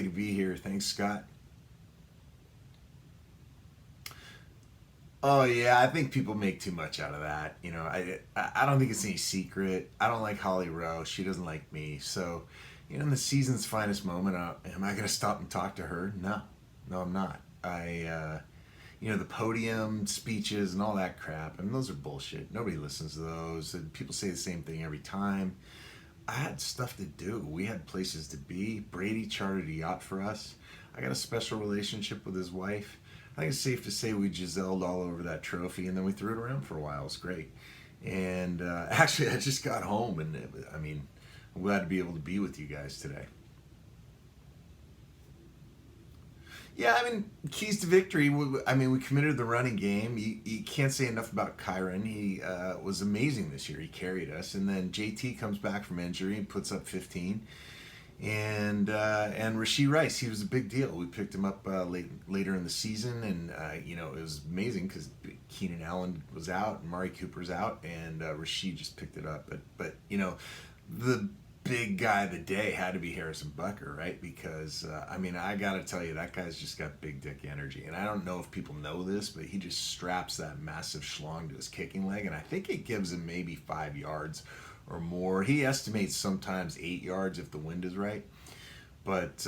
To be here. Thanks, Scott. Oh yeah, I think people make too much out of that. I don't think it's any secret. I don't like Holly Rowe. She doesn't like me. So, in the season's finest moment, am I gonna stop and talk to her? No, no, I'm not. The podium speeches and all that crap. I mean, those are bullshit. Nobody listens to those. And people say the same thing every time. I had stuff to do. We had places to be. Brady chartered a yacht for us. I got a special relationship with his wife. I think it's safe to say we Giselled all over that trophy, and then we threw it around for a while. It was great. And actually, I just got home, and I'm glad to be able to be with you guys today. Yeah, keys to victory. We committed the running game. You can't say enough about Kyron. He was amazing this year. He carried us, and then JT comes back from injury and puts up 15. And Rashee Rice, he was a big deal. We picked him up later in the season, and it was amazing because Keenan Allen was out, and Mari Cooper's out, and Rashee just picked it up. But the big guy of the day had to be Harrison Bucker, right? Because I gotta tell you, that guy's just got big dick energy, and I don't know if people know this, but he just straps that massive schlong to his kicking leg, and I think it gives him maybe 5 yards or more. He estimates sometimes 8 yards if the wind is right. But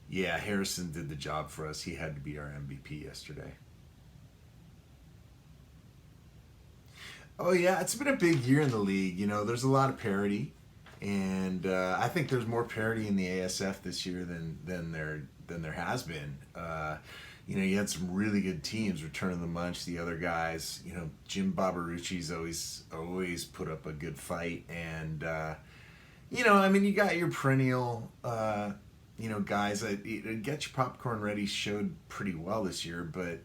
yeah, Harrison did the job for us. He had to be our MVP yesterday. Oh yeah, it's been a big year in the league. There's a lot of parity, and I think there's more parity in the ASF this year than there has been. You had some really good teams returning the munch. The other guys, Jim Barbarucci's always put up a good fight, and you got your perennial, guys that Get Your Popcorn Ready showed pretty well this year, but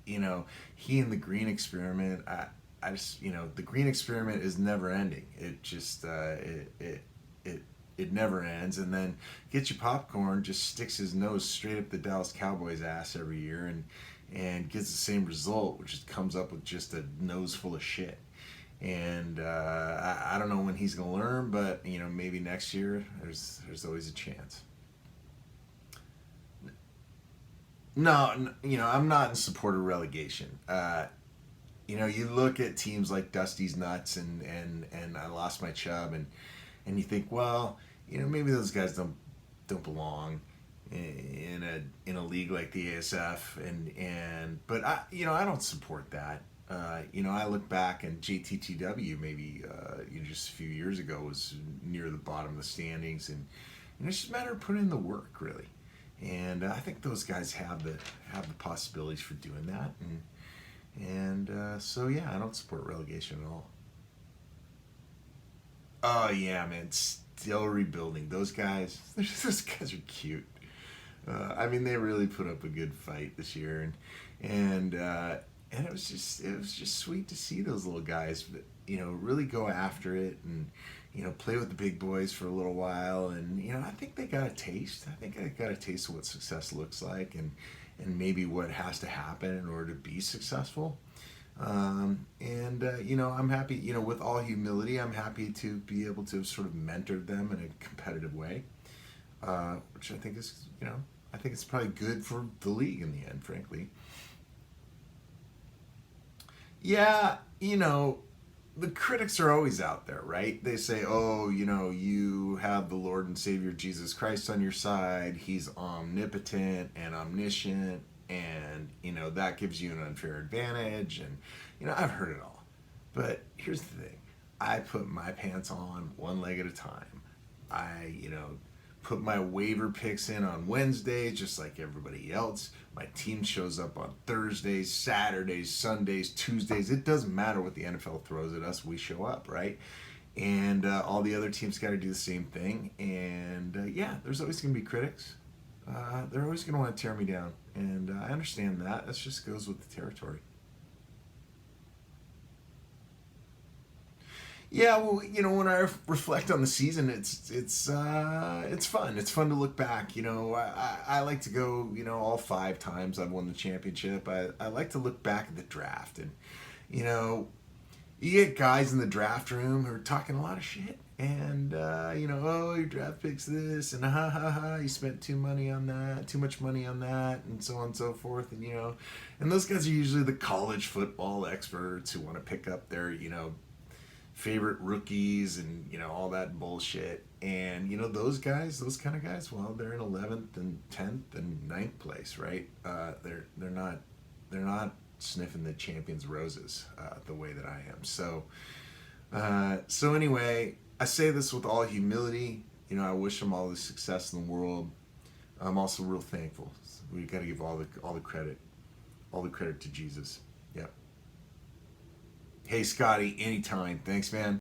he and the Green Experiment, I just, the Green Experiment is never ending. It just, it never ends. And then Get Your Popcorn just sticks his nose straight up the Dallas Cowboys ass every year and gets the same result, which is comes up with just a nose full of shit. And I don't know when he's gonna learn, but maybe next year there's always a chance. No, I'm not in support of relegation. You look at teams like Dusty's Nuts and I Lost My Chub, and you think, well, maybe those guys don't belong in a league like the ASF, but I don't support that. I look back, and JTTW maybe just a few years ago was near the bottom of the standings, and it's just a matter of putting in the work, really. And I think those guys have the possibilities for doing that, so yeah, I don't support relegation at all. Oh yeah, man, still rebuilding. Those guys, those guys are cute. They really put up a good fight this year, and it was just sweet to see those little guys, really go after it and play with the big boys for a little while, and I think they got a taste. I think I got a taste of what success looks like, and maybe what has to happen in order to be successful. I'm happy, with all humility, I'm happy to be able to sort of mentor them in a competitive way, which I think is, I think it's probably good for the league in the end, frankly. Yeah, the critics are always out there, right? They say, oh, you have the Lord and Savior Jesus Christ on your side. He's omnipotent and omniscient, and, that gives you an unfair advantage. And, I've heard it all. But here's the thing. I put my pants on one leg at a time. I put my waiver picks in on Wednesdays, just like everybody else. My team shows up on Thursdays, Saturdays, Sundays, Tuesdays. It doesn't matter what the NFL throws at us. We show up, right? And all the other teams got to do the same thing. And yeah, there's always going to be critics. They're always going to want to tear me down. And I understand that. That just goes with the territory. Yeah, well, when I reflect on the season, it's fun. It's fun to look back. I like to go. All 5 times I've won the championship. I like to look back at the draft, and you know, you get guys in the draft room who are talking a lot of shit, And oh, your draft picks this, and ha ha ha, you spent too much money on that, and so on and so forth. And and those guys are usually the college football experts who want to pick up their favorite rookies and all that bullshit. And those guys, those kind of guys, well, they're in 11th and 10th and ninth place, right? They're not sniffing the champion's roses the way that I am. So anyway, I say this with all humility. I wish them all the success in the world. I'm also real thankful. We got to give all the credit to Jesus. Yep. Hey, Scotty, anytime. Thanks, man.